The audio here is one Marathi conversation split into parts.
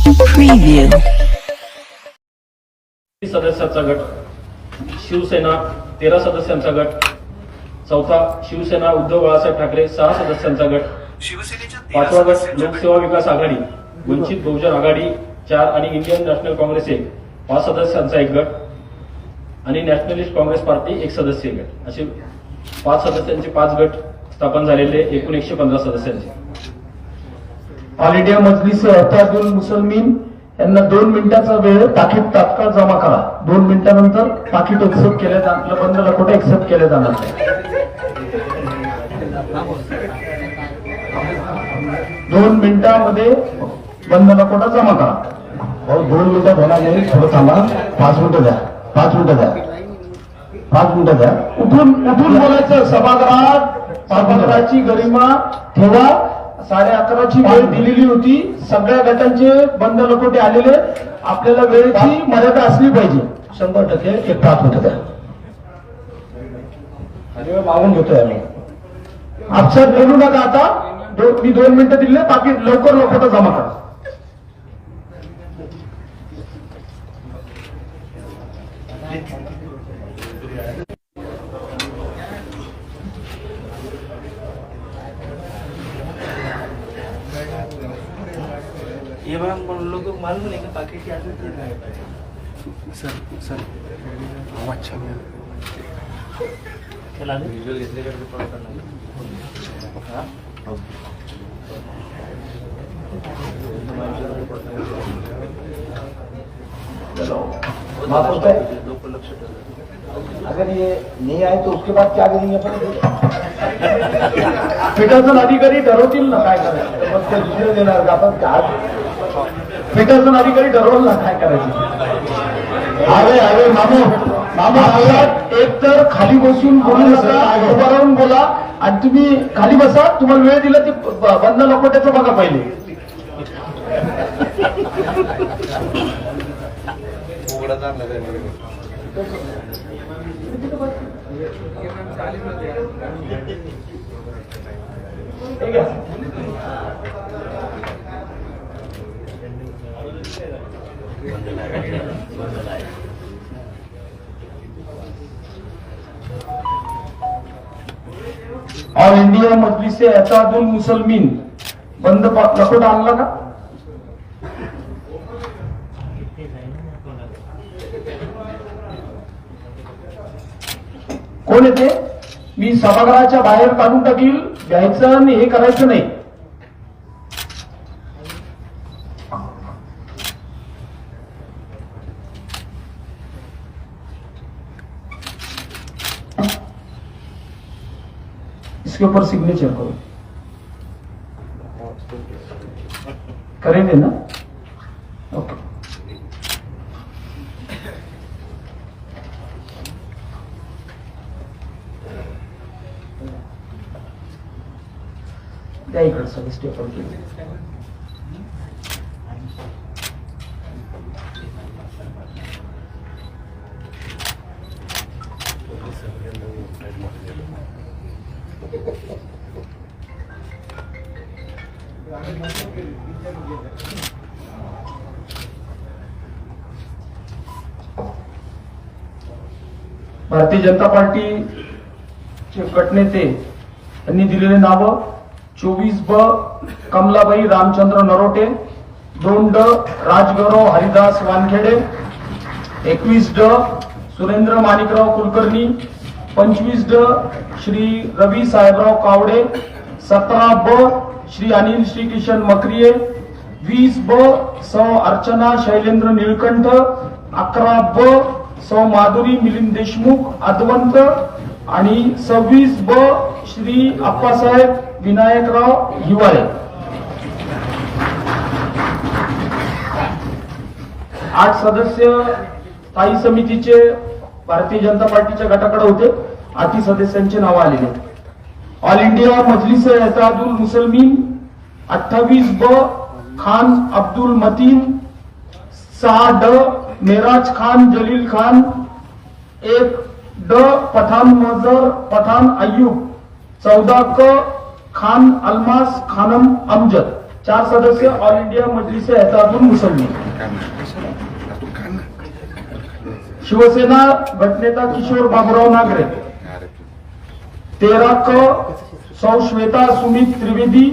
Preview. सदस्याचा गट, शिवसेना 13 सदस्यांचा गट, चौथा शिवसेना उद्धव बाळासाहेब ठाकरे 6 सदस्यांचा गट, पाचवा गट लोकसेवा विकास आघाडी, वंचित बहुजन आघाडी 4 आणि इंडियन नॅशनल काँग्रेस 5 सदस्यांचा एक गट आणि नॅशनलिस्ट काँग्रेस पार्टी 1 सदस्यीय गट असे 5 सदस्यांचे 5 गट स्थापन झालेले एकूण 115 सदस्यांचे. ऑल इंडिया मजलिस इत्तेहादुल मुसलमीन यांना 2 मिनिटाचा वेळ पाकिट तात्काळ जमा करा. 2 मिनिटानंतर पाकिट एक्सेप्ट केले जाणार, बंद लकोटे एक्सेप्ट केले जाणार नाही. 2 मिनिटांमध्ये बंद लकोटा जमा करा. 2 मिनिटं होणार नाही, थोडं थांबा. 5 मिनिटं द्या, 5 मिनिटं द्या, 5 मिनिटं द्या. उठून बोलायचं. सभागृहाची गरिमा ठेवा. 11:30ची वेळ दिलेली होती. सगळ्या गटांचे बंद लकोटे आलेले. आपल्याला वेळेची मर्यादा असली पाहिजे. 100% एक 5 मिनिटं द्या. आणि मागून घेतोय आम्ही. आपसात बोलू नका आता. मी 2 मिनिटं दिले, बाकी लवकर लकोटा जमा करा. ये मैम लोगों को मालूम नहीं कि पाकिट क्या सर सर अच्छा चला दे विजुअल घेतले का रिपोर्ट करना हां चलो माफ होता है. अगर ये नहीं आए तो उसके बाद क्या करेंगे अपन? फिटासन अधिकारी ठरवतील ना काय करायचं. मग ते दुसरे देणार का आपण? फिटासन अधिकारी ठरवलं ना काय करायचं. अरे मामा एक तर खाली बसून बोलू नका, उभा राहून बोला. आणि तुम्ही खाली बसा. तुम्हाला वेळ दिला ती बंद लकोट्याचं बघा पहिले. ऑल इंडिया मजलिस इत्तेहादुल मुसलमीन बंद लकोटा आणला का? कोण येते? मी सभागृहाच्या बाहेर काढून टाकील. घ्यायचं आणि हे करायचं नाही. इसके ऊपर सिग्नेचर करो. करेंगे ना? ओके. द्या इकडे सगळे स्टेप वर केले. भारतीय जनता पार्टीचे गटनेते यांनी दिलेले नाव: 24 कमलाबाई रामचंद्र नरोटे, 2 राजगौरव हरिदास वानखेडे, 21 सुरेंद्र माणिकराव कुलकर्णी, 25 श्री रवी साहेबराव कावडे, 17 श्री अनिल श्रीकिशन मक्रिये, 20 सौ अर्चना शैलेंद्र निळकंठ, 11 सौ माधुरी मिलिंद देशमुख अद्वंत आणि 26 श्री अप्पासाहेब विनायकराव हिवाळे. 8 सदस्य स्थायी समितीचे भारतीय जनता पार्टीच्या गटाकडे होते. 8 सदस्यांचे नाव आलेले. ऑल इंडिया मजलिस इत्तेहादुल मुसलमीन 28 खान अब्दुल मतीन, 6 मेराज खान जलील खान, 1 पठान मजर पठान अय्यूब, 14 खान अलमास खानम अमजद. 4 सदस्य ऑल इंडिया मजलिस एहतादुल मुसल्लीन. शिवसेना गटनेता किशोर बाबूराव नागरे. 13 क सौ श्वेता सुमित त्रिवेदी.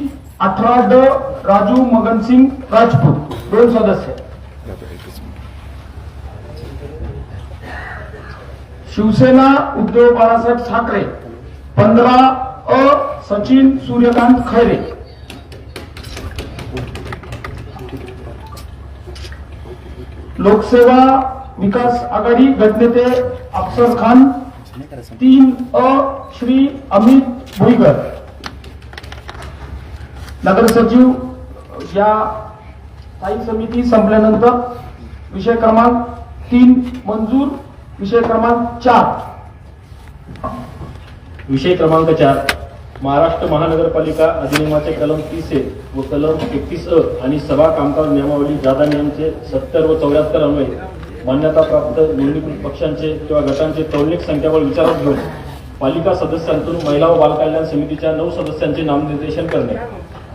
18 ड राजू मगनसिंग राजपूत 2 सदस्य. शिवसेना उद्धव बाळासाहेब ठाकरे. 15 अ सचिन सूर्यकांत खैरे. लोकसेवा विकास आघाडी गटनेते अफसर खान. 3 अ श्री अमित भुईगर. नगर सचिव या स्थायी समिती संपल्यानंतर विषय क्रमांक 3 मंजूर. विषय क्रमांक 4 विषय क्रमांक 4 महाराष्ट्र महानगरपालिका अधिनियमाचे कलम 30A व कलम 31A आणि सभा कामकाज नियमावली जादा नियमचे 70 व 74 अन्वये मान्यताप्राप्त नोंदणीकृत पक्षांचे किंवा गटांचे तौलनिक संख्याबळ विचारात घेऊन पालिका सदस्यांतून महिला व बालकल्याण समितीच्या 9 सदस्यांचे नामनिर्देशन करणे.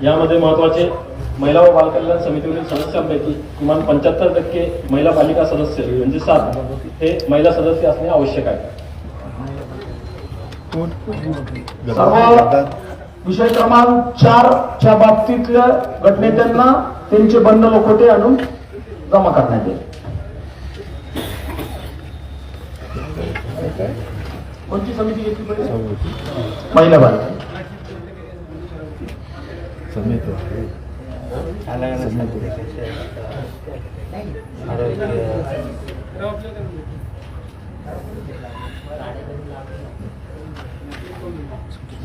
यामध्ये महत्वाचे महिला व बालकल्याण समितीवरील सदस्यांपैकी किमान 75% महिला पालिका सदस्य म्हणजे 7 हे महिला सदस्य असणे आवश्यक आहे. सर्व विषय क्रमांक 4 च्या बाबतीतल्या गटनेत्यांना त्यांचे बंद लोखोटे आणून जमा करण्यात येईल. कोणती समिती घेतली पाहिजे? महिला बालक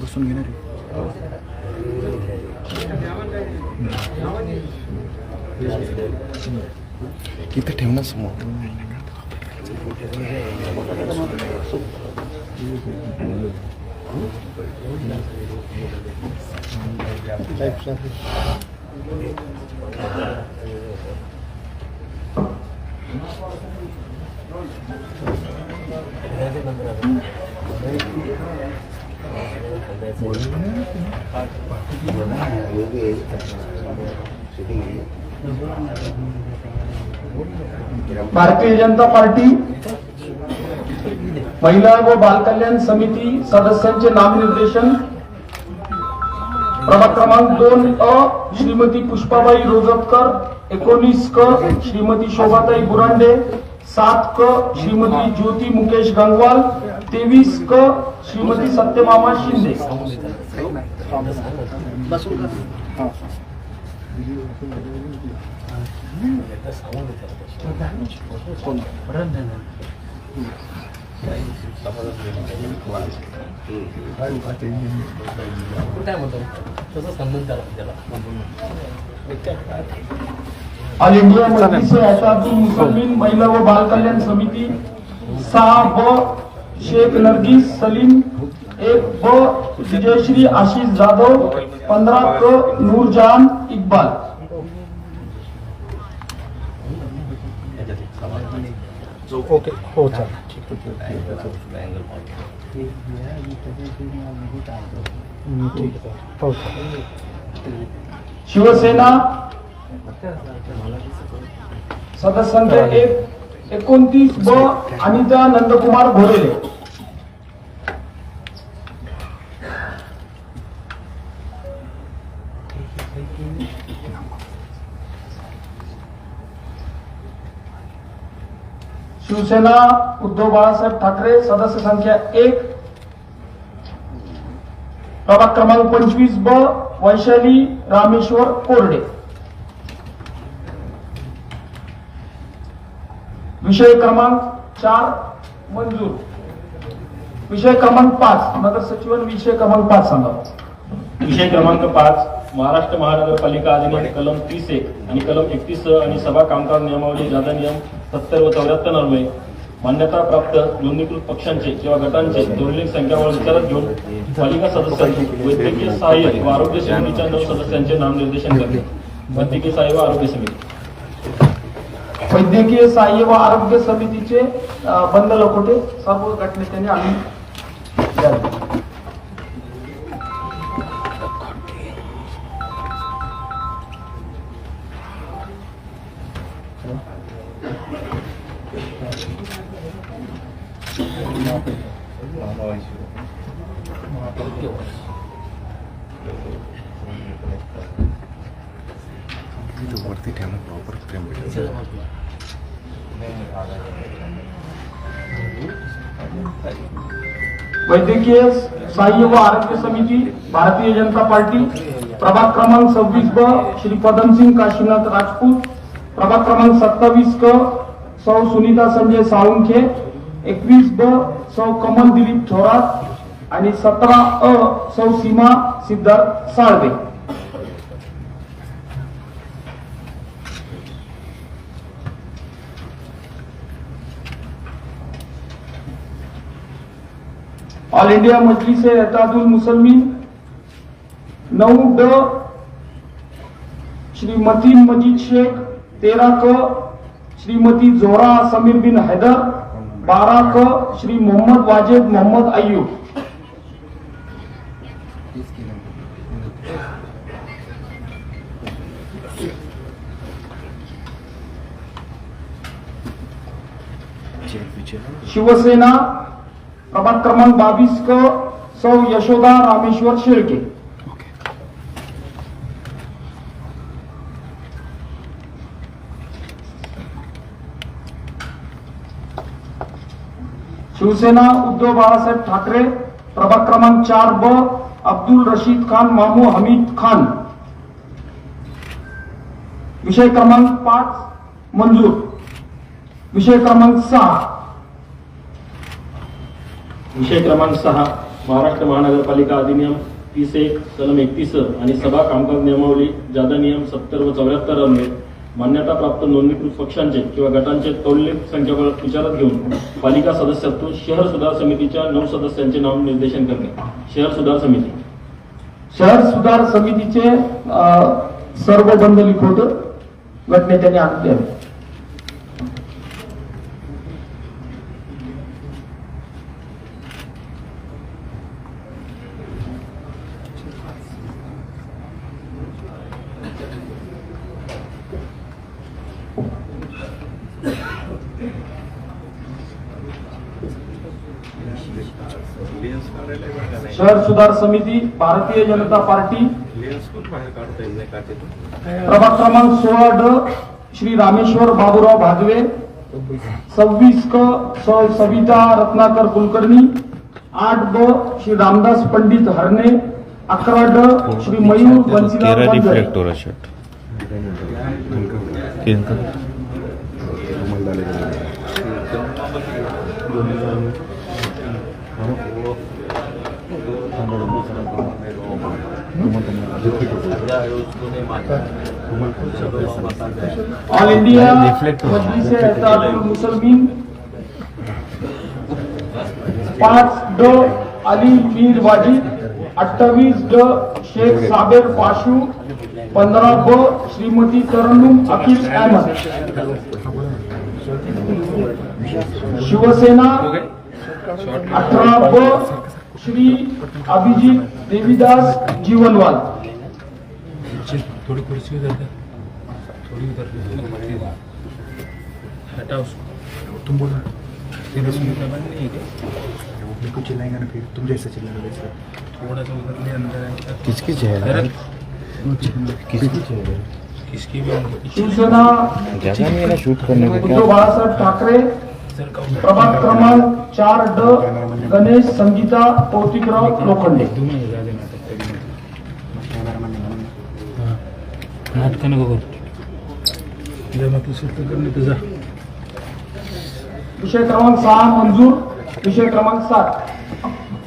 बसून घेणार इथे ठेवणार समोर. भारतीय जनता पार्टी महिला व बालकल्याण समिती सदस्यांचे नामनिर्देशन. प्रभाग क्रमांक 2 अ श्रीमती पुष्पाबाई रोजतकर. 19 क श्रीमती शोभाताई बुरांडे. 7 क श्रीमती ज्योती मुकेश गंगवाल. 23 क श्रीमती सत्यमामा शिंदे. ऑल इंडिया मजलिस एहतादुल मुसल्लीन महिला व बालकल्याण समिती 6 ब शेख नरगिस सलीम. 1 ब विजयश्री आशीष जाधव. 15 क नूरजहान इकबाल. ओके हो चालेल. शिवसेना सदस्यांचे 29 ब अनिता नंदकुमार घोडेले. शिवसेना उद्धव बाळासाहेब ठाकरे सदस्य संख्या 1 प्रभाग क्रमांक 25 ब वैशाली रामेश्वर कोरडे. विषय क्रमांक 4 मंजूर. विषय क्रमांक 5 नगर सचिवन. विषय क्रमांक 5 सांगा. विषय क्रमांक 5 महाराष्ट्र महानगरपालिका अधिनियम कलम 30A आणि कलम 31 आणि सभा कामकाज नियमावली जादा नियम 70 व 74 अन्वये मान्यताप्राप्त नोंदणीकृत पक्षांचे किंवा गटांचे तौलनिक संख्याबळ विचारात घेऊन पालिका सदस्यांची वैद्यकीय सहाय्य व आरोग्य समितीच्या 9 सदस्यांचे नामनिर्देशन करणे. वैद्यकीय सहाय्य व आरोग्य समिती. वैद्यकीय सहाय्य व आरोग्य समितीचे बंद लकोटे सर्व गटनेत्यांनी आणून द्यावे. वरती ठेवणं प्रॉपर फ्रेम भेटेल. वैद्यकीय सहाय्य व आरोग्य समिती भारतीय जनता पार्टी प्रभाग क्रमांक 26 ब श्री पदमसिंग काशीनाथ राजपूत, प्रभाग क्रमांक 27 क सौ सुनीता संजय साळुंखे, 21 ब सौ कमल दिलीप थोरात आणि 17 अ सौ सीमा सिद्धार्थ साळवे. ऑल इंडिया मजलिस एतादुल मुसलमीन 9 ड श्री मतीन मजीद शेख, 13 क श्रीमती जोरा समीर बिन हैदर, 12 क श्री मोहम्मद वाजिद मोहम्मद अय्यूब. शिवसेना प्रभाग क्रमांक 22 क सौ यशोदा रामेश्वर शेळके. शिवसेना उद्धव बाळासाहेब ठाकरे प्रभाग क्रमांक 4 ब अब्दुल रशीद खान मामू हमीद खान. विषय क्रमांक 5 मंजूर. विषय क्रमांक 6 विषय क्रमांक 6 महाराष्ट्र महानगरपालिका अधिनियम 31 कलम 31 आणि सभा कामकाज नियमावली जादा नियम 70 व 74 अन्वये मान्यताप्राप्त नोंदणीकृत पक्षांचे किंवा गटांचे तौलनिक संख्याबळ विचारात घेऊन पालिका सदस्यातून शहर सुधार समितीच्या 9 सदस्यांचे नाम निर्देशन करणे. शहर सुधार समिती. शहर सुधार समितीचे सर्व बंद लिखोट गटनेत्यांनी आणून द्यावे. शहर सुधार समिती भारतीय जनता पार्टी प्रभाग क्रमांक 16 ड श्री रामेश्वर बाबूराव भागवे, 26 क सौ सविता रत्नाकर कुलकर्णी, 8 ब श्री रामदास पंडित हरणे, 11 ड श्री मयूर बंसीलाल बंजारे. ऑल इंडिया मजलिस एतादुल मुसलमीन 5 ड अली मीर वाजिद, 28 ड शेख साबेर पाशू, 15 ब श्रीमती तरन्नुम अकील अहमद. शिवसेना 18 ब श्री अभिजीत देवीदास जीवनवाल. थोड़ी कुर्सी उधर कर, थोड़ी उधर हटा उसको. तुम बोलो 13 मिनट बंद नहीं है क्या? वो कुछ चिल्लाएंगे ना, फिर तुम जैसे चिल्लाओगे वैसे थोड़ा सा उधर ले अंदर. किसकी चेहरा किसकी चेहरा किसकी भी शिवसेना जगह नहीं है ना शूट करने को. उद्धव बाळासाहेब ठाकरे प्रभाग क्रमांक 4 ड गणेश संगीता कौतिकराव लोखंडे. नाटक नको करू. जमा तू करणे तुझा. विषय क्रमांक 6 मंजूर. विषय क्रमांक 7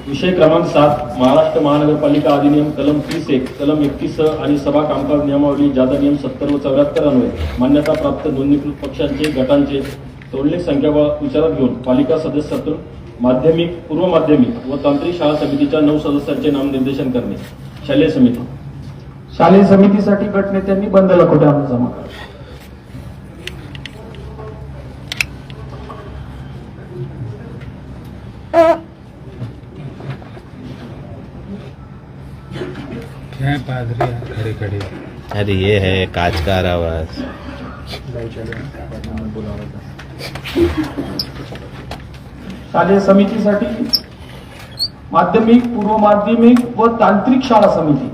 विषय क्रमांक 7 महाराष्ट्र महानगरपालिका अधिनियम कलम 31 कलम 31 आणि सभा कामकाज नियमावली जादा नियम 70 व 74 अन्वये मान्यताप्राप्त नोंदणीकृत पक्षांचे गटांचे तौलनिक संख्याबळ विचारात घेऊन पालिका सदस्यातून माध्यमिक, पूर्व माध्यमिक व तांत्रिक शाळा समितीच्या 9 सदस्यांचे नाम निर्देशन करणे. शालेय समिती. शालेय समितीसाठी गटनेत्यांनी बंद लखोट्या आणून जमा करा. क्या पादरी खड़े खड़े. अरे ये है कांच का आवाज. शालेय समितीसाठी माध्यमिक, पूर्व माध्यमिक व तांत्रिक शाळा समिती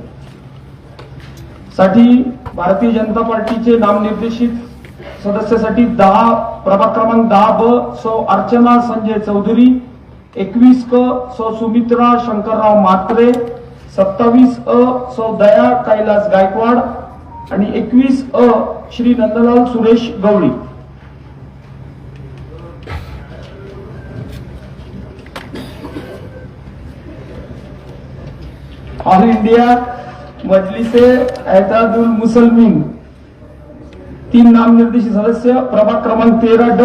साठी भारतीय जनता पार्टीचे नामनिर्देशित सदस्यासाठी 10 प्रभाग क्रमांक 10 ब सौ अर्चना संजय चौधरी, 21 क सौ सुमित्रा शंकरराव म्हात्रे, 27 अ सौ दया कैलास गायकवाड आणि 21 अ श्री नंदलाल सुरेश गवळी. ऑल इंडिया मजलिसे एहतादुल मुसलमीन 3 नामनिर्देशित सदस्य प्रभाग क्रमांक 13 ड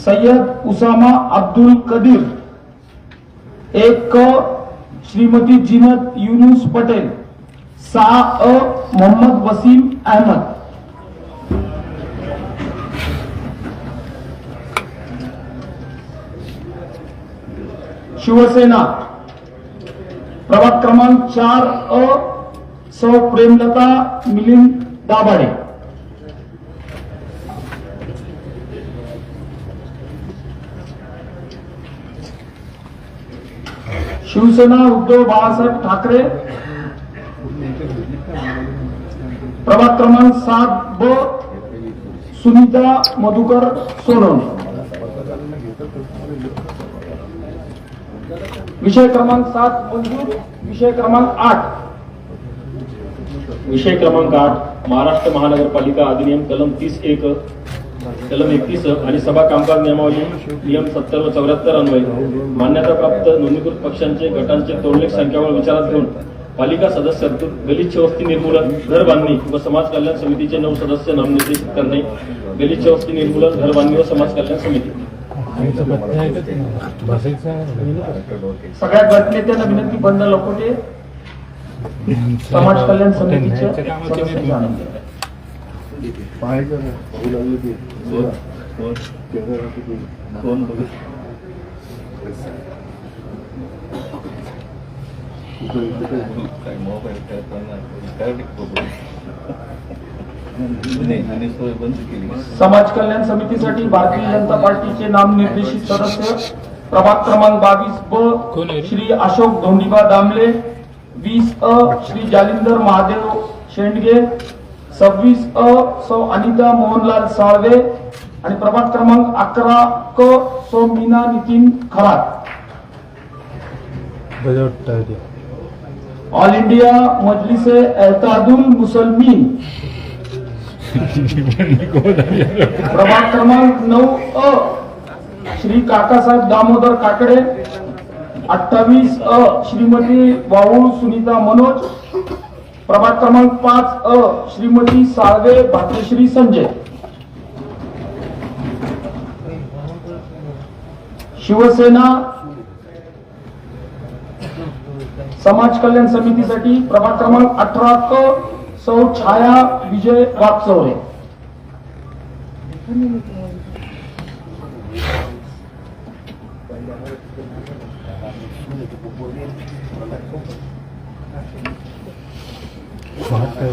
सय्यद उसामा अब्दुल कदीर, 1 क श्रीमती जिनत युनुस पटेल, 6 अ मोहम्मद वसीम अहमद. शिवसेना प्रभाग क्रमांक 4 अ सौ प्रेमलता मिलिंद दाभाडे. शिवसेना उद्धव बाळासाहेब ठाकरे प्रभाग क्रमांक 7 ब सुनीता मधुकर सोनवणे. विषय क्रमांक 7 मंजूर. विषय क्रमांक 8 विषय क्रमांक 8 महाराष्ट्र महानगरपालिका अधिनियम कलम 30(1), कलम 31 आणि सभा कामकाज नियमावली नियम 70 व 74 अन्वये मान्यताप्राप्त नोंदणीकृत पक्षांचे गटांचे तोडलेख संख्याबळ विचारात घेऊन पालिका सदस्यातून गलिच्छ वस्ती निर्मूलन, घर बांधणी व समाज कल्याण समितीचे 9 सदस्य नामनिर्देशित करणे. गलिच्छ वस्ती निर्मूलन, घर बांधणी व समाज कल्याण समिती. सगळ्या गटनेत्यांना विनंती, बंद लकोटे समाज कल्याण समितीचे सदस्य जाणून घ्या. समाज कल्याण समितीसाठी भारतीय जनता पार्टीचे नामनिर्देशित सदस्य प्रभाग क्रमांक 22 ब श्री अशोक धोंडीबा दामले, 20 अ श्री जालिंदर महादेव शेंडगे, 26 अ सौ अनिता मोहनलाल साळवे आणि प्रभाग क्रमांक 11 क सौ मीना नितीन खरात. ऑल इंडिया मजलिसे एहतादुल मुसलमीन प्रभाग क्रमांक 9 अ श्री काकासाहेब दामोदर काकडे, 28 अ श्रीमती वाऊळ सुनीता मनोज, प्रभाग क्रमांक 5 अ श्रीमती साळवे भाग्यश्री संजय. शिवसेना समाज कल्याण समितीसाठी प्रभाग क्रमांक 18 क सौ छाया विजय वाकचौरे.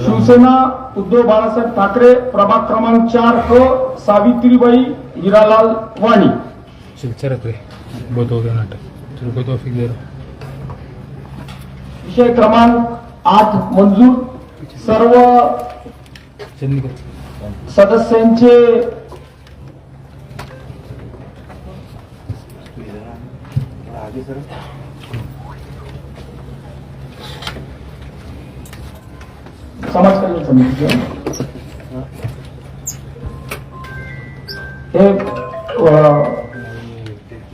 शिवसेना उद्धव बाळासाहेब ठाकरे प्रभाग क्रमांक 4 क सावित्रीबाई हिरालाल वाणी. विषय क्रमांक 8 मंजूर. सर्व सदस्यांचे समाज कल्याण समितीचे हे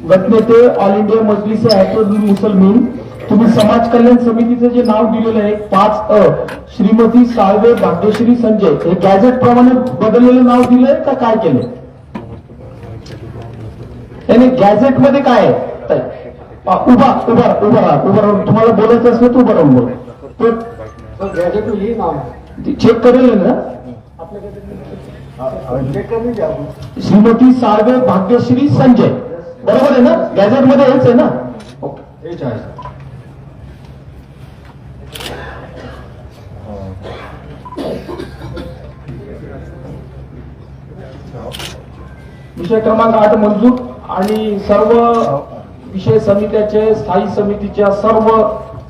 गटनेते ऑल इंडिया मजलिसे एहतादुल मुसलमीन, तुम्ही समाज कल्याण समितीचं जे नाव दिलेलं आहे 5 अ श्रीमती साळवे भाग्यश्री संजय, हे गॅझेट प्रमाणे बदललेलं नाव दिलंय का काय केलंय? त्याने गॅझेट मध्ये काय आहे? उभा उभा उभा राहा, उभा राहून तुम्हाला बोलायचं असलं तर उभं राहून बोला. गॅझेट हे नाव चेक करेल ना श्रीमती साळवे भाग्यश्री संजय, बरोबर आहे ना? गॅझेट मध्ये हेच आहे ना? ओके, हेच आहे. विषय क्रमांक 8 मंजूर आणि सर्व विषय समित्याचे स्थायी समितीच्या सर्व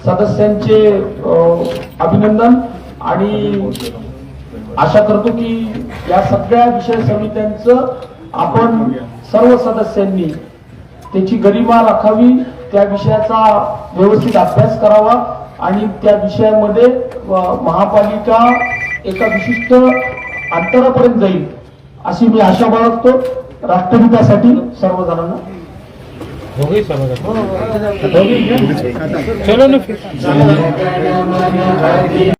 सदस्यांचे अभिनंदन आणि आशा करतो की या सगळ्या विषय समित्यांचं आपण सर्व सदस्यांनी त्याची गरिमा राखावी, त्या विषयाचा व्यवस्थित अभ्यास करावा आणि त्या विषयामध्ये महापालिका एका विशिष्ट अंतरापर्यंत जाईल अशी मी आशा बाळगतो. राष्ट्रहितासाठी सर्वजणांना चलो ना